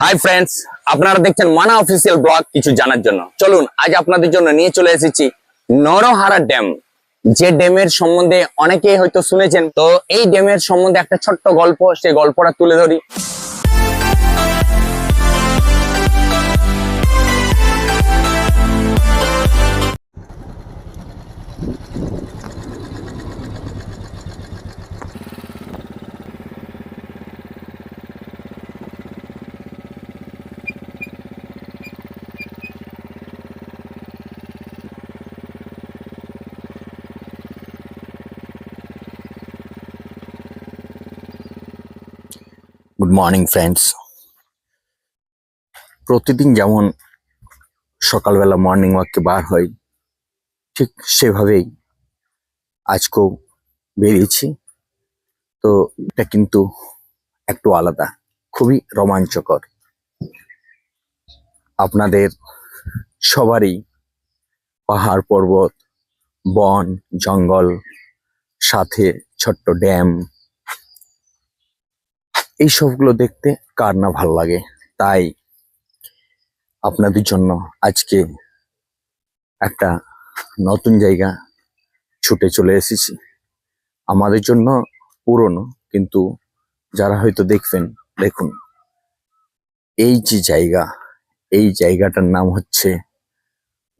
Hi friends, আপনারা দেখছেন মানা অফিসিয়াল ব্লগ। কিছু জানার জন্য চলুন আজ আপনাদের জন্য নিয়ে চলে এসেছি নরহারা ড্যাম। যে ড্যামের সম্বন্ধে অনেকেই হয়তো শুনেছেন, তো এই ড্যামের সম্বন্ধে একটা ছোট্ট গল্প, সেই গল্পটা তুলে ধরি। Good morning friends. প্রতিদিন যেমন সকালবেলা মর্নিং ওয়াকে বার হই, ঠিক সেভাবেই আজকেও বেরিয়েছি। তো এটা কিন্তু একটু আলাদা, খুবই রোমাঞ্চকর। আপনাদের সবারই পাহাড় পর্বত, বন জঙ্গল, সাথে ছোট্ট ড্যাম, এই সবগুলো দেখতে কার না ভালো লাগে। তাই আপনাদের জন্য আজকে একটা নতুন জায়গা ছুটে চলে এসেছি। আমাদের জন্য পুরনো, কিন্তু যারা হয়তো দেখবেন, দেখুন এই যে জায়গা, এই জায়গাটার নাম হচ্ছে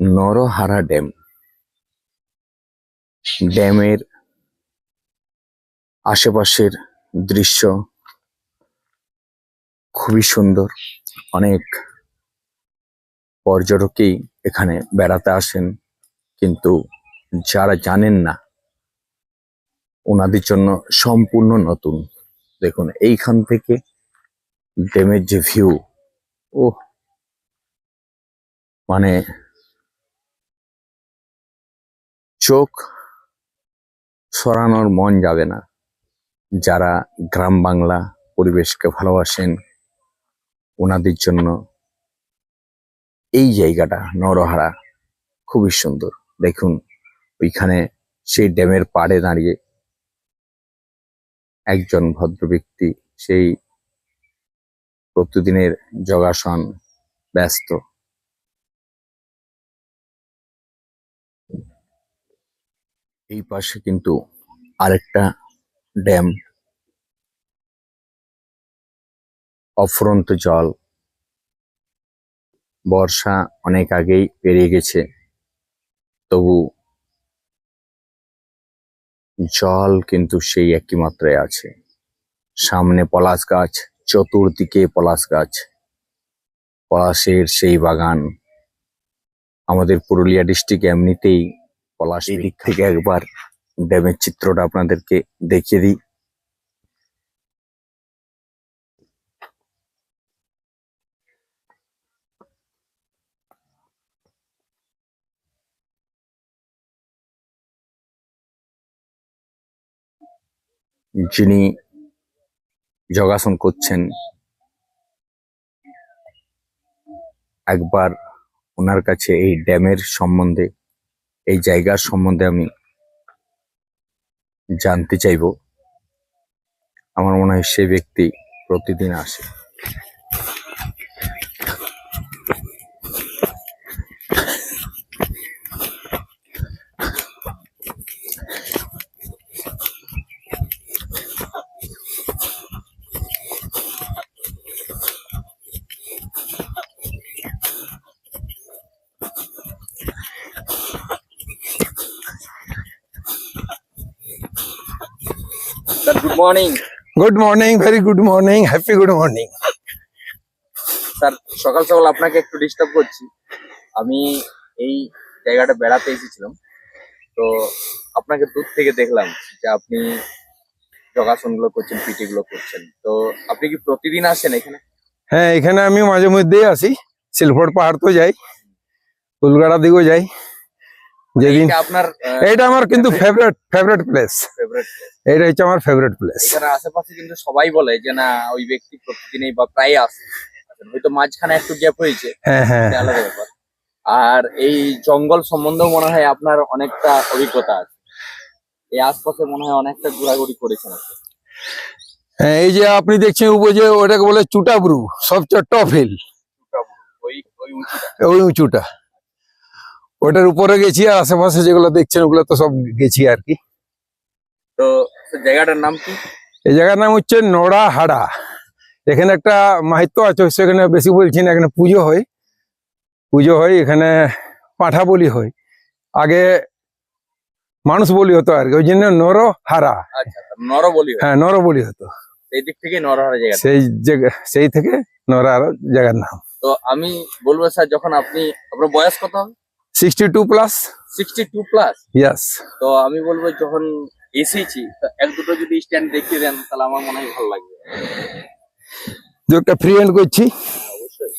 নরহারা ড্যাম। ড্যামের আশেপাশের দৃশ্য খুবই সুন্দর। অনেক পর্যটকই এখানে বেড়াতে আসেন, কিন্তু যারা জানেন না ওনাদের জন্য সম্পূর্ণ নতুন। দেখুন এইখান থেকে ড্যামের যে ভিউ, ও মানে চোখ সরানোর মন যাবে না। যারা গ্রাম বাংলা পরিবেশকে ভালোবাসেন ওনাদের জন্য এই জায়গাটা নরহারা খুবই সুন্দর। দেখুন ওইখানে সেই ড্যামের পাড়ে দাঁড়িয়ে একজন ভদ্র ব্যক্তি সেই প্রতিদিনের যোগাসন ব্যস্ত। এই পাশে কিন্তু আরেকটা ড্যাম, অফুরন্ত জল। বর্ষা অনেক আগেই পেরিয়ে গেছে, তবু জল কিন্তু সেই একই মাত্রায় আছে। সামনে পলাশ গাছ, চতুর্দিকে পলাশ গাছ, পলাশের সেই বাগান। আমাদের পুরুলিয়া ডিস্ট্রিক্ট এমনিতেই পলাশ। এই দিক থেকে একবার ড্যামের চিত্রটা আপনাদেরকে দেখিয়ে দিই। যিনি যোগাসন করছেন, একবার ওনার কাছে এই ড্যামের সম্বন্ধে, এই জায়গার সম্বন্ধে আমি জানতে চাইবো। আমার মনে হয় সেই ব্যক্তি প্রতিদিন আসে। Good morning. Good morning, very good morning, happy good morning. Sir, সকাল সকাল আপনাকে একটু ডিস্টার্ব করছি। আমি এই জায়গাটা বেড়াতে এসেছিলাম, তো আপনাকে দূর থেকে দেখলাম যে আপনি যোগাসন গুলো করছেন, পিটি গুলো করছেন। তো আপনি কি প্রতিদিন আসেন এখানে? হ্যাঁ, এখানে আমি মাঝে মধ্যেই আসি। সিলফোর্ড পাহাড় তো যাই, ফুলগাড়া দিকেও যাই। যেদিন আপনার এইটা আমার কিন্তু ফেভারিট প্লেস। এইটা হচ্ছে আমার ফেভারিট প্লেস। এখানে আশেপাশে কিন্তু সবাই বলে যে না, ওই ব্যক্তি প্রতিদিনই বা প্রায় আসে, হয়তো মাঝখানে একটু গ্যাপ হয়েছে, হ্যাঁ হ্যাঁ, আলাদা ব্যাপার। আর এই জঙ্গল সম্বন্ধেও মনে হয় আপনার অনেকটা অভিজ্ঞতা আছে। এই আশপাশে মনে হয় অনেকটা ঘোরাঘুরি করেছেন। হ্যাঁ, এই যে আপনি দেখছেন উপরে যে ওটাকে বলে চুটাব্রু, সবচেয়ে টপ হিল, ওই ওই উঁচুটা। ওই উঁচুটা। ওটার উপরে গেছি, আর আশেপাশে যেগুলো দেখছেন ওগুলো তো সব গেছি আর কি। তো জায়গাটার নাম কি? এই জায়গার নাম হচ্ছে নড়াহাড়া। এখানে একটা মাহাত্ম্য আছে, সেখানে বেশি বলছি না। এখানে পুজো হয় এখানে, পাঁঠা বলি হয়। আগে মানুষ বলি হতো আর কি, ওই জন্য নরহারা। আচ্ছা, নরবলি হয়। হ্যাঁ, নর বলি হতো। এই দিক থেকে নরহারা জায়গা। সেই থেকে নরহারা জায়গার নাম। তো আমি বলবো স্যার, যখন আপনার বয়স কত হবে? 62 প্লাস। 62 প্লাস। ইয়াস। তো আমি বলবো, যখন এসেছি তো এক দুটো যদি স্ট্যান্ড দেখিয়ে দেন তাহলে আমার মনে হয় ভালো লাগবে। একটা ফ্রি হ্যান্ড করছি। অবশ্যই।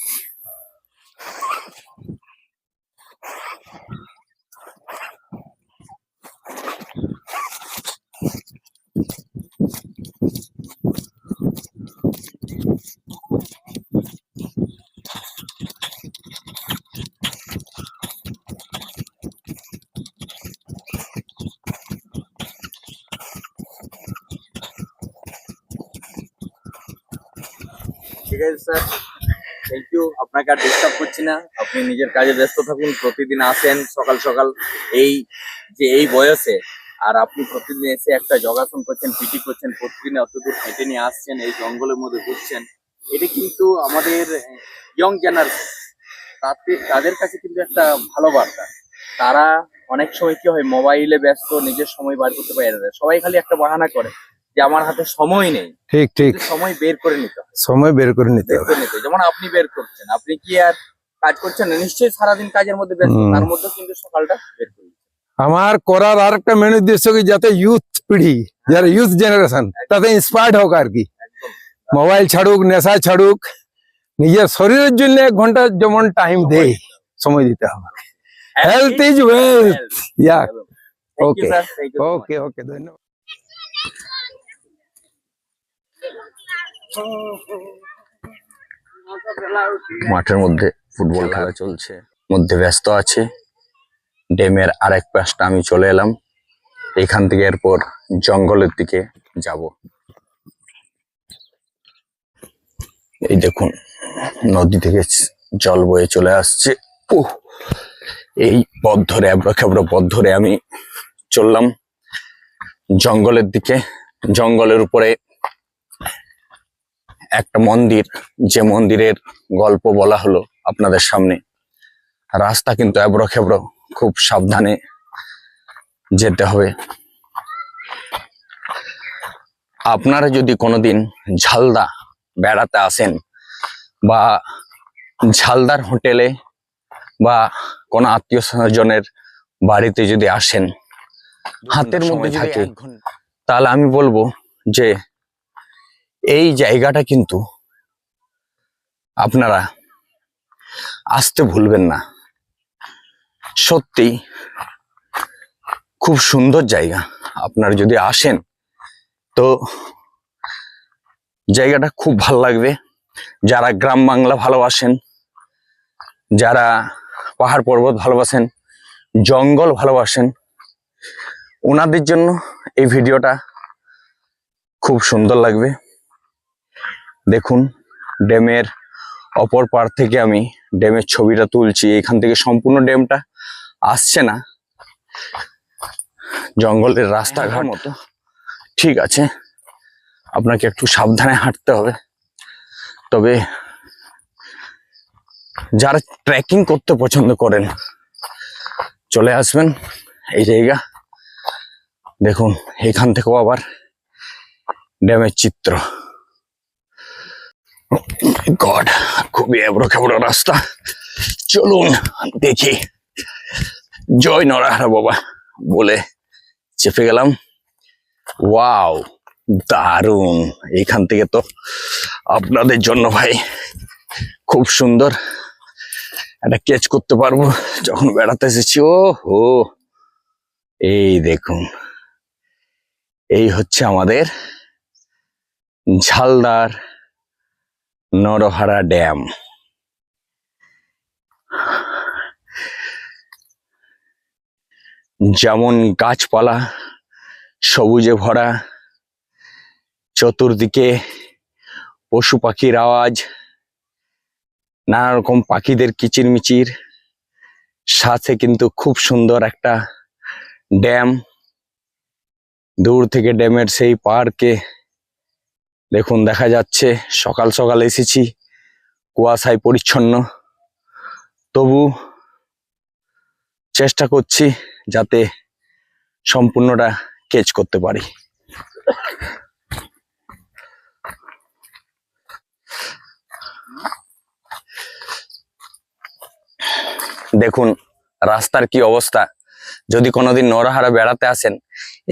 ঠিক আছে স্যার, থ্যাংক ইউ। আপনাকে আর ডিস্টার্ব করছি না, আপনি নিজের কাজে ব্যস্ত থাকুন। প্রতিদিন আসেন সকাল সকাল এই বয়সে, আর আপনি প্রতিদিন এসে একটা যোগাসন করছেন, পিটি করছেন, প্রতিদিন অত দূর হেঁটে নিয়ে আসছেন, এই জঙ্গলের মধ্যে ঘুরছেন। এটা কিন্তু আমাদের ইয়ং জেনারেশন, তাদের কাছে কিন্তু একটা ভালো বার্তা। তারা অনেক সময় কি হয়, মোবাইলে ব্যস্ত, নিজের সময় বার করতে পারে না। সবাই খালি একটা বাহানা করে যে আমার হাতে সময় নেই। ঠিক ঠিক, কিন্তু সময় বের করে নিতে হবে। সময় বের করে নিতে হবে। যেমন আপনি বের করছেন, আপনি কি আর কাজ করছেন না? নিশ্চয়ই সারাদিন কাজের মধ্যে ব্যস্ত, তার মধ্যে কিন্তু সকালটা বের করি। আমার করার আর একটা মেন উদ্দেশ্য কি, যাতে ইউথ পিঢ়ি, যারা ইউথ জেনারেশন, তাতে ইন্সপায়ার্ড হোক আর কি। মোবাইল ছাড়ুক, নেশা ছাড়ুক, নিজের শরীরের জন্য 1 ঘন্টা যেমন টাইম দেয়, সময় দিতে হবে। Health is wealth. Yeah, okay okay okay, ধন্যবাদ। মাঠের মধ্যে ফুটবল খেলা চলছে, মধ্যে ব্যস্ত আছে। ড্যামের আরেক পাশটা আমি চলে এলাম। এখান থেকে এরপর জঙ্গলের দিকে যাব। এই দেখুন, নদী থেকে জল বয়ে চলে আসছে। এই পথ ধরে, এবড়ো পথ ধরে আমি চললাম জঙ্গলের দিকে। জঙ্গলের উপরে একটা মন্দির, যে মন্দিরের গল্প বলা হলো আপনাদের সামনে। রাস্তা কিন্তু এবড়ো খেবড়ো, খুব সাবধানে যেতে হবে। আপনারা যদি কোনোদিন ঝালদা বেড়াতে আসেন, বা ঝালদার হোটেলে বা কোনো আত্মীয় স্বজনের বাড়িতে যদি আসেন, হাতের মধ্যে থাকে, তাহলে আমি বলবো যে এই জায়গাটা কিন্তু আপনারা আসতে ভুলবেন না। সত্যি খুব সুন্দর জায়গা। আপনারা যদি আসেন তো জায়গাটা খুব ভালো লাগবে। যারা গ্রাম বাংলা ভালোবাসেন, যারা পাহাড় পর্বত ভালোবাসেন, জঙ্গল ভালোবাসেন, ওনাদের জন্য এই ভিডিওটা খুব সুন্দর লাগবে। দেখুন, ড্যামের অপর পার থেকে আমি ড্যামের ছবিটা তুলছি। এখান থেকে সম্পূর্ণ ড্যামটা আসছে না, জঙ্গলের রাস্তাঘাট মতো। ঠিক আছে, আপনাকে একটু সাবধানে হাঁটতে হবে। তবে যারা ট্রেকিং করতে পছন্দ করেন, চলে আসবেন এই জায়গা। দেখুন, এখান থেকেও আবার ড্যামের চিত্র। গড, খুবই এবড়ো খেবড়ো রাস্তা। চলুন দেখি। জয় নরহারা বাবা বলে চেপে গেলাম। ওয়াও, দারুণ! এখান থেকে তো আপনাদের জন্য ভাই খুব সুন্দর একটা ক্যাচ করতে পারবো যখন বেড়াতে এসেছি। ও হো, এই দেখুন, এই হচ্ছে আমাদের ঝালদার নরহারা ড্যাম। যেমন গাছপালা সবুজে ভরা, চতুর্দিকে পশু পাখির আওয়াজ, নানা রকম পাখিদের কিচিরমিচির, সাথে কিন্তু খুব সুন্দর একটা ড্যাম। দূর থেকে ড্যামের সেই পাড়কে দেখুন দেখা যাচ্ছে। সকাল সকাল এসেছি, কুয়াশায় পরিচ্ছন্ন, তবু চেষ্টা করছি যাতে সম্পূর্ণটা ক্যাচ করতে পারি। দেখুন রাস্তার কি অবস্থা। যদি কোনোদিন নরহারা বেড়াতে আসেন,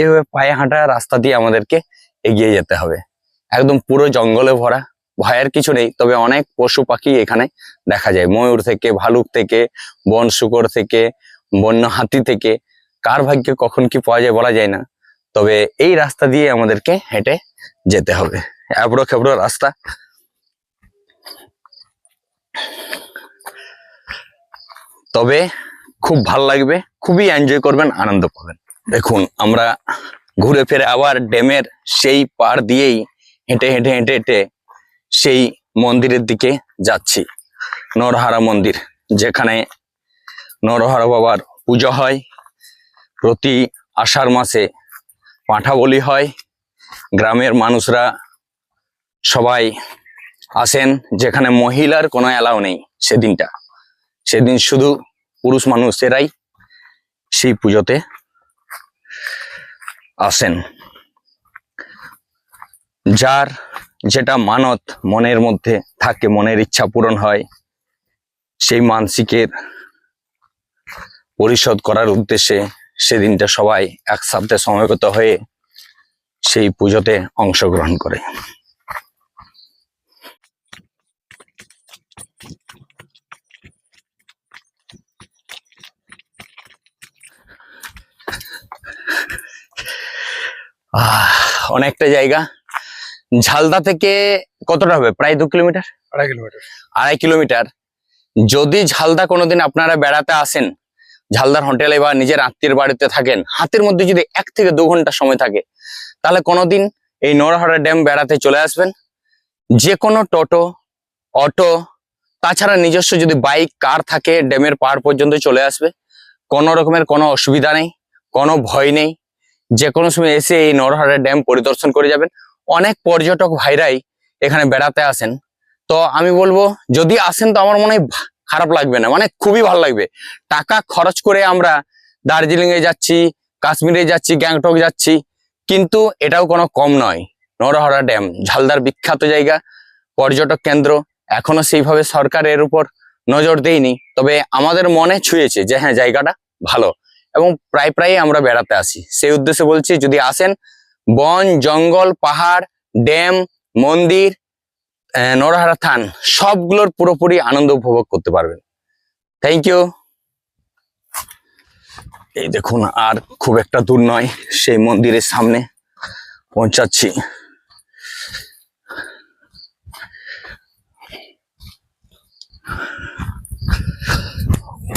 এভাবে পায়ে হাঁটা রাস্তা দিয়ে আমাদেরকে এগিয়ে যেতে হবে। একদম পুরো জঙ্গলে ভরা, ভয়ের কিছু নেই, তবে অনেক পশু পাখি এখানে দেখা যায়। ময়ূর থেকে, ভালুক থেকে, বন শুকর থেকে, বন্য হাতি থেকে, কার ভাগ্যে কখন কি পাওয়া যায় বলা যায় না। তবে এই রাস্তা দিয়ে আমাদেরকে হেঁটে যেতে হবে, এবড়ো খেবড়ো রাস্তা। তবে খুব ভাল লাগবে, খুবই এনজয় করবেন, আনন্দ পাবেন। দেখুন আমরা ঘুরে ফিরে আবার ড্যামের সেই পাড় দিয়েই হেঁটে হেঁটে হেঁটে হেঁটে সেই মন্দিরের দিকে যাচ্ছি। নরহারা মন্দির, যেখানে নরহারা বাবার পুজো হয়। প্রতি আষাঢ় মাসে পাঁঠা বলি হয়। গ্রামের মানুষরা সবাই আসেন, যেখানে মহিলার কোনো অ্যালাউ নেই সেদিনটা। সেদিন শুধু পুরুষ মানুষেরাই সেই পুজোতে আসেন। যার যেটা মানত মনের মধ্যে থাকে, মনের ইচ্ছা পূরণ হয়, সেই মানসিকের পরিশোধ করার উদ্দেশ্যে সেদিনটা সবাই একসাথে সমবেত হয়ে সেই পুজোতে অংশগ্রহণ করে। অনেকটা জায়গা। ঝালদা থেকে কতটা হবে? প্রায় 2 কিলোমিটার, 2.5 কিলোমিটার। 2.5 কিলোমিটার। যদি ঝালদা কোনোদিন আপনারা বেড়াতে আসেন, ঝালদার হোটেলে বা নিজের আত্মীয়ের বাড়িতে থাকেন, হাতের মধ্যে যদি 1 থেকে 2 ঘন্টা সময় থাকে, তাহলে কোনোদিন এই নরহারা ড্যাম বেড়াতে চলে আসবেন। যে কোনো টোটো, অটো, তাছাড়া নিজস্ব যদি বাইক, কার থাকে, ড্যামের পাড় পর্যন্ত চলে আসবে। কোনো রকমের কোনো অসুবিধা নেই, কোনো ভয় নেই। যে কোনো সময় এসে এই নরহারা ড্যাম পরিদর্শন করে যাবেন। অনেক পর্যটক ভাইরাই এখানে বেড়াতে আসেন। তো আমি বলবো, যদি আসেন তো আমার মনে হয় খারাপ লাগবে না, মানে খুবই ভালো লাগবে। টাকা খরচ করে আমরা দার্জিলিং এ যাচ্ছি, কাশ্মীরে যাচ্ছি, গ্যাংটক যাচ্ছি, কিন্তু এটাও কোনো কম নয়। নরহারা ড্যাম ঝালদার বিখ্যাত জায়গা, পর্যটক কেন্দ্র। এখনো সেইভাবে সরকার এর উপর নজর দেয়নি, তবে আমাদের মনে ছুঁয়েছে যে হ্যাঁ জায়গাটা ভালো, এবং প্রায় প্রায় আমরা বেড়াতে আসি। সেই উদ্দেশ্যে বলছি, যদি আসেন, বন, জঙ্গল, পাহাড়, ড্যাম, মন্দির, নরহারা থান, সবগুলোর পুরোপুরি আনন্দ উপভোগ করতে পারবেন। Thank you. এই দেখুন, আর খুব একটা দূর নয়, সেই মন্দিরের সামনে পৌঁছাচ্ছি।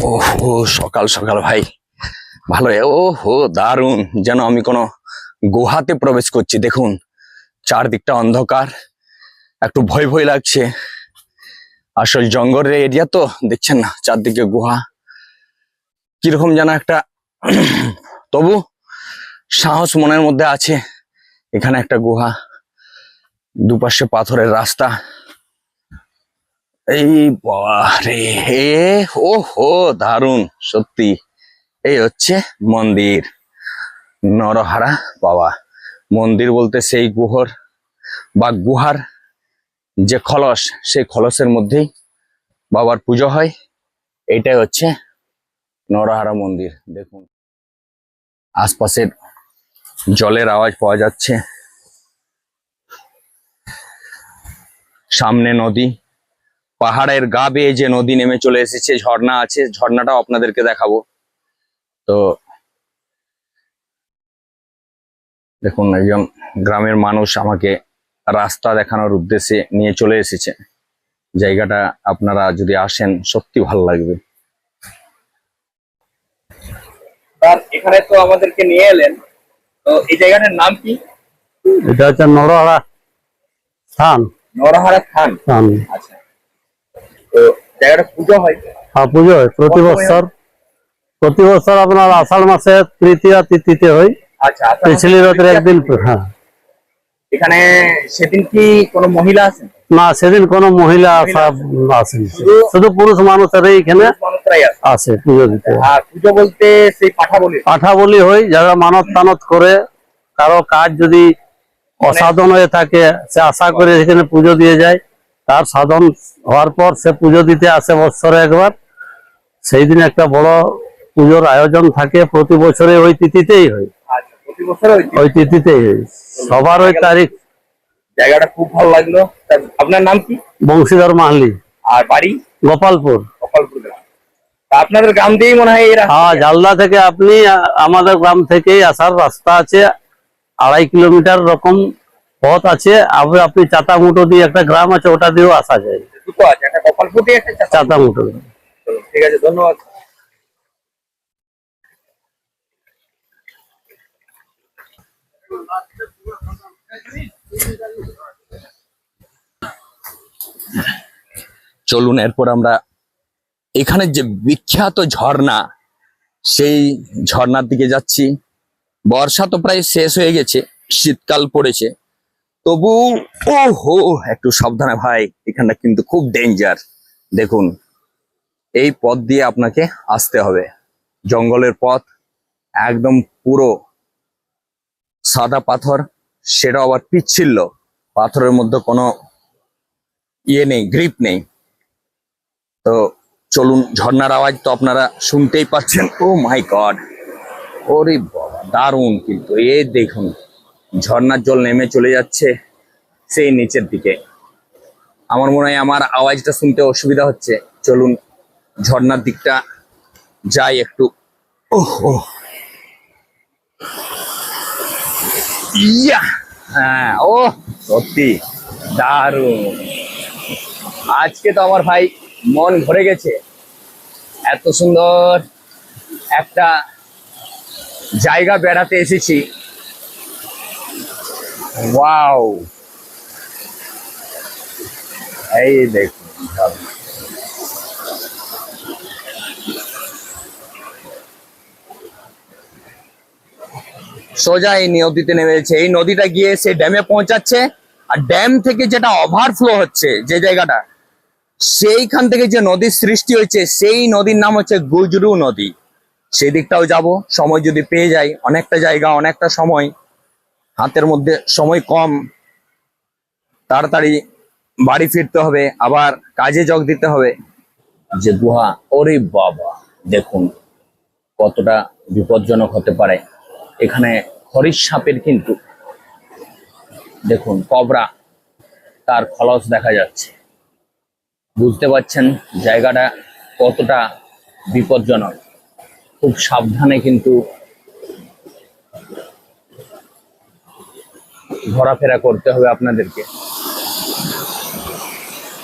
ওহো, সকাল সকাল ভাই ভালো। ওহো দারুণ, যেন আমি কোনো গুহাতে প্রবেশ করছি। দেখুন চারদিকটা অন্ধকার, একটু ভয় ভয় লাগছে। আসল জঙ্গলের এরিয়া তো, দেখছেন না চারদিকে গুহা, কিরকম যেন একটা তবু সাহস মনের মধ্যে আছে। এখানে একটা গুহা, দুপাশে পাথরের রাস্তা। এই বারে, ও হো দারুণ সত্যি। এই হচ্ছে মন্দির, নরহারা বাবা মন্দির। বলতে সেই গুহর বা গুহার যে খলস, সেই খলসের মধ্যেই বাবার পুজো হয়। এটাই হচ্ছে নরহারা মন্দির। দেখুন আশপাশের জলের আওয়াজ পাওয়া যাচ্ছে, সামনে নদী, পাহাড়ের গা বেয়ে যে নদী নেমে চলে এসেছে, ঝর্ণা আছে, ঝর্ণাটাও আপনাদেরকে দেখাবো। তো দেখুন একজন গ্রামের মানুষ আমাকে রাস্তা দেখানোর উদ্দেশ্যে নিয়ে চলে এসেছে। জায়গাটা আপনারা যদি আসেন সত্যি ভালো লাগবে। আর এখানে তো আমাদেরকে নিয়ে এলেন, তো এই জায়গাটার নাম কি? এটা হচ্ছে নরহারা থান নরহারা থান। থান আচ্ছা, তো জায়গাটা পুজো হয়? হ্যাঁ পুজো হয় প্রতি কত বছর। প্রতি বছর আপনার আষাঢ় মাসে তৃতীয়া তিথিতে হয়। আচ্ছা, আপনার পিছলি রথের একদিন হ্যাঁ। এখানে সেদিন কি কোনো মহিলা আছেন? না সেদিন কোনো মহিলা আসেন, শুধু পুরুষ মানুষেরাই এখানে পুরুষ মানুষরাই আছে। আসে পুজো দিতে। আর পুজো বলতে সেই পাঠা বলি? পাঠা বলি হয়, যারা মানত টানত করে, কারো কাজ যদি অসাধন হয়ে থাকে সে আশা করে এখানে পুজো দিয়ে যায়। তার সাধন হওয়ার পর সে পুজো দিতে আসে বৎসরে একবার। সেই দিন একটা বড় পুজোর আয়োজন থাকে, প্রতি বছরে ওই তিথিতেই হয়। আচ্ছা, প্রতি বছর ওই তিথিতেই হয়, সবার ওই তারিখ। জায়গাটা খুব ভালো লাগলো। তা আপনার নাম কি? বংশীধর মাহালি, আর বাড়ি? গোপালপুর। গোপালপুর গ্রাম। তা আপনাদের গ্রাম দিয়েই মনে হয় এরা? হ্যাঁ, জালদা থেকে আপনি আমাদের গ্রাম থেকেই আসার রাস্তা আছে, 2.5 কিলোমিটার রকম পথ আছে। আপনি চাতামুটো দিয়ে একটা গ্রাম আছে, ওটা দিয়েও আসা যায়। দুটো আছে, একটা গোপালপুর দিয়ে, একটা চাঁচা। চাতামুটো। চলো, ঠিক আছে, ধন্যবাদ। চলুন এরপর আমরা এখানে যে বিখ্যাত ঝর্ণা, সেই ঝর্ণার দিকে যাচ্ছি। বর্ষা তো প্রায় শেষ হয়ে গেছে, শীতকাল পড়েছে, তবু ও হো একটু সাবধানে ভাই, এখানটা কিন্তু খুব ডেঞ্জার। দেখুন, এই পথ দিয়ে আপনাকে আসতে হবে, জঙ্গলের পথ, একদম পুরো সাদা পাথর, সেটা আবার পিচ্ছিল, পাথরের মধ্যে কোনো ইয়ে নেই, গ্রিপ নেই। তো চলুন, ঝর্ণার আওয়াজ তো আপনারা শুনতেই পাচ্ছেন। ও মাই গড, ওরে বাবা, দারুণ! কিন্তু এই দেখুন, ঝর্ণার জল নেমে চলে যাচ্ছে সেই নিচের দিকে। আমার মনে হয় আমার আওয়াজটা শুনতে অসুবিধা হচ্ছে। চলুন ঝর্ণার দিকটা যাই একটু। ওহ, ইয়া, হ্যাঁ, ও সত্যি দারুণ। আজকে তো আমার ভাই মন ভরে গেছে, এত সুন্দর একটা জায়গা বেড়াতে এসেছি। ওয়াও, এই দেখুন ঝর্ণা। সোজা এই নদীতে নেমেছে, এই নদীটা গিয়ে সে ড্যামে পৌঁছাচ্ছে, আর ড্যাম থেকে যেটা ওভারফ্লো হচ্ছে যে জায়গাটা, সেইখান থেকে যে নদীর সৃষ্টি হয়েছে, সেই নদীর নাম হচ্ছে গুজরু নদী। সেই দিকটাও যাব, সময় যদি পেয়ে যাই। অনেকটা জায়গা, অনেকটা সময়, হাতের মধ্যে সময় কম, তাড়াতাড়ি বাড়ি ফিরতে হবে, আবার কাজে যোগ দিতে হবে। যে গুহা, ওরে বাবা, দেখুন কতটা বিপজ্জনক হতে পারে। এখানে হরিণ সাপের কিন্তু দেখুন, কবরা, তার খলস দেখা যাচ্ছে। বুঝতে পারছেন জায়গাটা কতটা বিপজ্জনক। খুব সাবধানে কিন্তু ঘোরাফেরা করতে হবে আপনাদেরকে।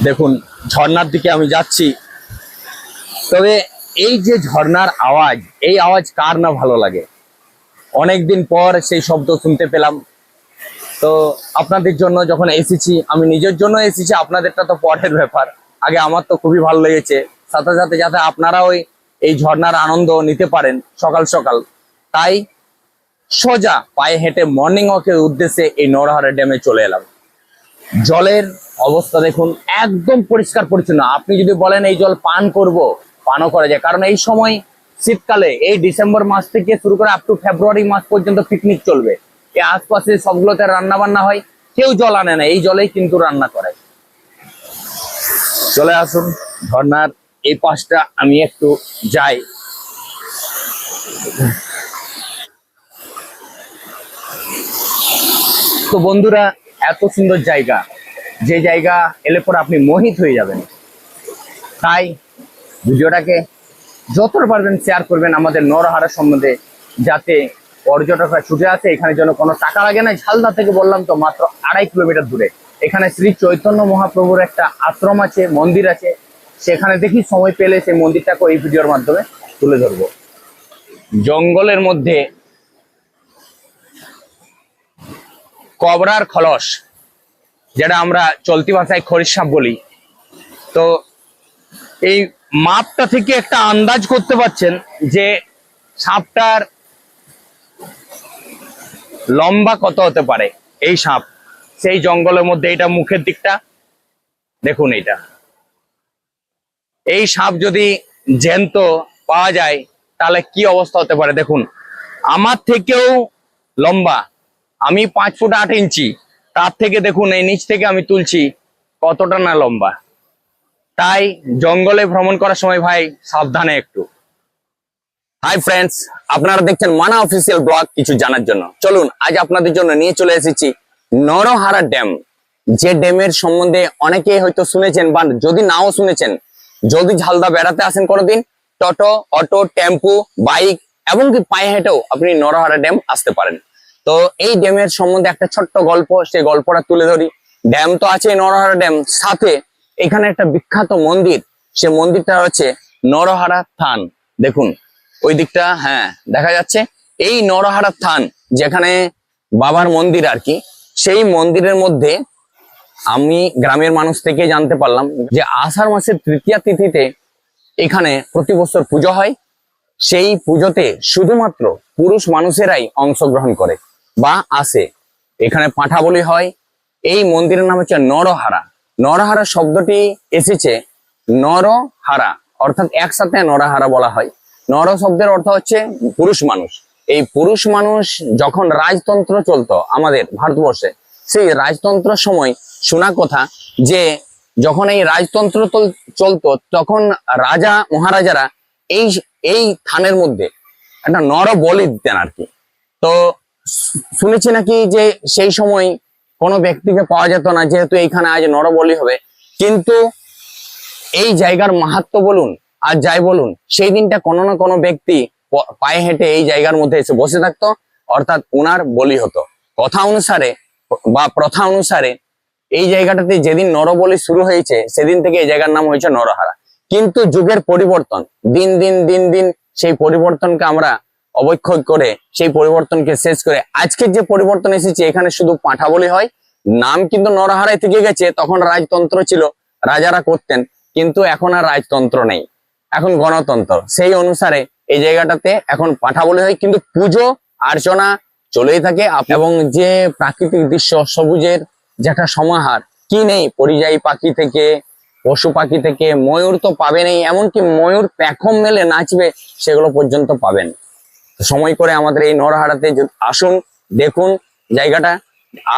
দেখুন, ঝর্ণার দিকে আমি যাচ্ছি, তবে এই যে ঝর্ণার আওয়াজ, এই আওয়াজ কার না ভালো লাগে। অনেকদিন পর সেই শব্দ শুনতে পেলাম। তো আপনাদের জন্য যখন এসেছি, আমি নিজের জন্য এসেছি, আপনাদেরটা তো পরের ব্যাপার। আগে আমার তো খুবই ভালো লেগেছে, সাথে সাথে যাতে আপনারাও এই ঝর্ণার আনন্দ নিতে পারেন সকাল সকাল, তাই সোজা পায়ে হেঁটে মর্নিং ওয়াকের উদ্দেশ্যে এই নরহারা ড্যামে চলে এলাম। জলের অবস্থা দেখুন, একদম পরিষ্কার পরিচ্ছন্ন। আপনি যদি বলেন এই জল পান করব, পানও করা যায়, কারণ এই সময় শীতকালে, এই ডিসেম্বর মাস থেকে শুরু করে আপ টু ফেব্রুয়ারি মাস পর্যন্ত পিকনিক চলবে। এই আশপাশে সবগুলোতে রান্না বান্না হয়, কেউ জল আনে না, এই জলেই কিন্তু রান্না করে। চলে আসুন ঝর্ণার এই পাশটা আমি একটু যাই। তো বন্ধুরা, এত সুন্দর জায়গা, যে জায়গা এলে পরে আপনি মোহিত হয়ে যাবেন। তাই ভিডিওটাকে যতটা পারবেন শেয়ার করবেন আমাদের নরহারা সম্বন্ধে, যাতে পর্যটকরা ছুটে আসে এখানে, যেন কোনো টাকা লাগে না। ঝালদা থেকে বললাম তো মাত্র 2.5 কিলোমিটার দূরে। এখানে শ্রী চৈতন্য মহাপ্রভুর একটা আশ্রম আছে, মন্দির আছে। সেখানে দেখি সময় পেলে সেই মন্দিরটাকে এই ভিডিওর মাধ্যমে তুলে ধরবো। জঙ্গলের মধ্যে কবরার খলস, যেটা আমরা চলতি ভাষায় খরিশ সাপ বলি। তো এই মাপটা থেকে একটা আন্দাজ করতে পারছেন যে সাপটার লম্বা কত হতে পারে। এই সাপ সেই জঙ্গলের মধ্যে, এটা মুখের দিকটা দেখুন, এই সাপ যদি জ্যান্ত পাওয়া যায় তাহলে কি অবস্থা হতে পারে দেখুন। আমার থেকেও লম্বা, আমি 5 ফুট 8 ইঞ্চি, তার থেকে দেখুন এই নিচ থেকে আমি তুলছি কতটা না লম্বা। তাই জঙ্গলে ভ্রমণ করার সময় ভাই সাবধানে একটু। হাই ফ্রেন্ডস, আপনারা দেখছেন মানা অফিসিয়াল ব্লগ। কিছু জানার জন্য চলুন আজ আপনাদের জন্য নিয়ে চলে এসেছি নরহারা ড্যাম। যে ড্যামের সম্বন্ধে অনেকেই হয়তো শুনেছেন, বা যদি নাও শুনেছেন, যদি ঝালদা বেড়াতে আসেন কোনোদিন, টোটো, অটো, টেম্পু, বাইক এবং কি পায়ে হেঁটেও আপনি নরহারা ড্যাম আসতে পারেন। তো এই ড্যামের সম্বন্ধে একটা ছোট্ট গল্প, সেই গল্পটা তুলে ধরি। ড্যাম তো আছে নরহারা ড্যাম, সাথে এখানে একটা বিখ্যাত মন্দির, সে মন্দিরটা হচ্ছে নরহারা থান। দেখুন ওই দিকটা, হ্যাঁ দেখা যাচ্ছে, এই নরহারা থান যেখানে বাবার মন্দির আর কি। সেই মন্দিরের মধ্যে আমি গ্রামের মানুষ থেকে জানতে পারলাম যে আষাঢ় মাসের তৃতীয়া তিথিতে এখানে প্রতি বছর পুজো হয়। সেই পুজোতে শুধুমাত্র পুরুষ মানুষেরাই অংশগ্রহণ করে বা আসে। এখানে পাঁঠা বলি হয়। এই মন্দিরের নাম হচ্ছে নরহারা। নরহারা শব্দটি এসেছে নরহারা, অর্থাৎ একসাথে নরহারা বলা হয়। নর শব্দের অর্থ হচ্ছে পুরুষ মানুষ। এই পুরুষ মানুষ যখন রাজতন্ত্র চলতো আমাদের ভারতবর্ষে, সেই রাজতন্ত্রের সময় শোনা কথা যে যখন এই রাজতন্ত্র চলতো তখন রাজা মহারাজারা এই থানের মধ্যে একটা নর বলি দিতেন আর কি। তো শুনেছি নাকি যে সেই সময় কোনো ব্যক্তিকে পাওয়া যেত না, যেহেতু এইখানে আজ নর বলি হবে। কিন্তু এই জায়গার মাহাত্ম্য বলুন আর যাই বলুন, সেই দিনটা কোনো না কোনো ব্যক্তি পায়ে হেঁটে এই জায়গার মধ্যে এসে বসে থাকতো, অর্থাৎ উনার বলি হতো। কথা অনুসারে বা প্রথা অনুসারে এই জায়গাটাতে যেদিন নরবলি শুরু হয়েছে সেদিন থেকে এই জায়গার নাম হয়েছে নরহারা। কিন্তু যুগের পরিবর্তন, দিন দিন দিন দিন সেই পরিবর্তনকে আমরা অবক্ষয় করে, সেই পরিবর্তনকে শেষ করে আজকের যে পরিবর্তন এসেছে, এখানে শুধু পাঁঠা বলি হয়। নাম কিন্তু নরহারায় থেকে গেছে। তখন রাজতন্ত্র ছিল, রাজারা করতেন, কিন্তু এখন আর রাজতন্ত্র নেই, এখন গণতন্ত্র। সেই অনুসারে এই জায়গাটাতে এখন পাঁঠা বলি হয়, কিন্তু পুজো অর্চনা চলেই থাকে। এবং যে প্রাকৃতিক দৃশ্য, সবুজের যে একটা সমাহার, কি নেই, পরিযায়ী পাখি থেকে পশু পাখি থেকে ময়ূর তো পাবেনই, এমনকি ময়ূর পেখম মেলে নাচবে সেগুলো পর্যন্ত পাবেন। সময় করে আমাদের এই নরহারাতে আসুন, দেখুন জায়গাটা।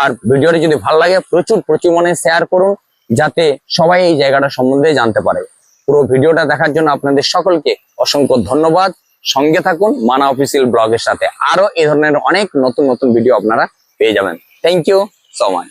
আর ভিডিওটি যদি ভালো লাগে প্রচুর মনে শেয়ার করুন, যাতে সবাই এই জায়গাটা সম্বন্ধে জানতে পারে। পুরো ভিডিওটা দেখার জন্য আপনাদের সকলকে অসংখ্য ধন্যবাদ। সঙ্গে থাকুন মানা অফিসিয়াল ব্লগের সাথে, আরো এই ধরনের অনেক নতুন নতুন ভিডিও আপনারা পেয়ে যাবেন। Thank you so much.